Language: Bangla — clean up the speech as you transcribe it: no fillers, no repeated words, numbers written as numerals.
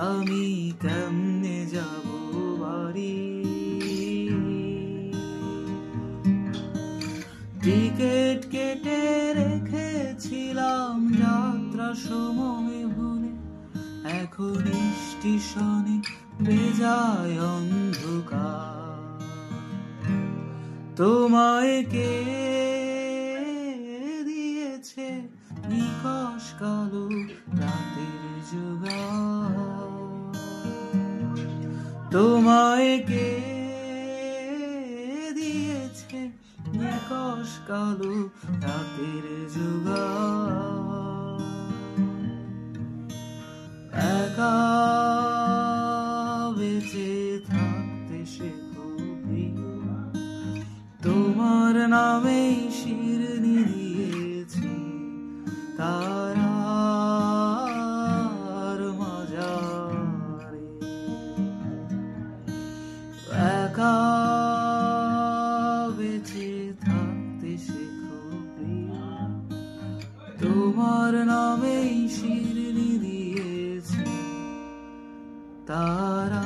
আমি কেমনে যাব বাড়ি। টিকেট কেটে রেখেছিলাম যাত্রা সময় ভুলে, এখন স্টেশনে বেজায় অন্ধকার। তোমায় কে দিয়েছে নিকশ কালো রাতের জোগাড়? তোমায় কে দিয়েছে নিকশ কালো রাতের জোগাড়? একা বেঁচে থাকতে শেখো প্রিয়, তোমার নামেই শিরনি দিয়েছি তারার মাঝারে। একা বেঁচে থাকতে শেখো প্রিয়, তোমার নামেই শিরনি দিয়েছি তারা।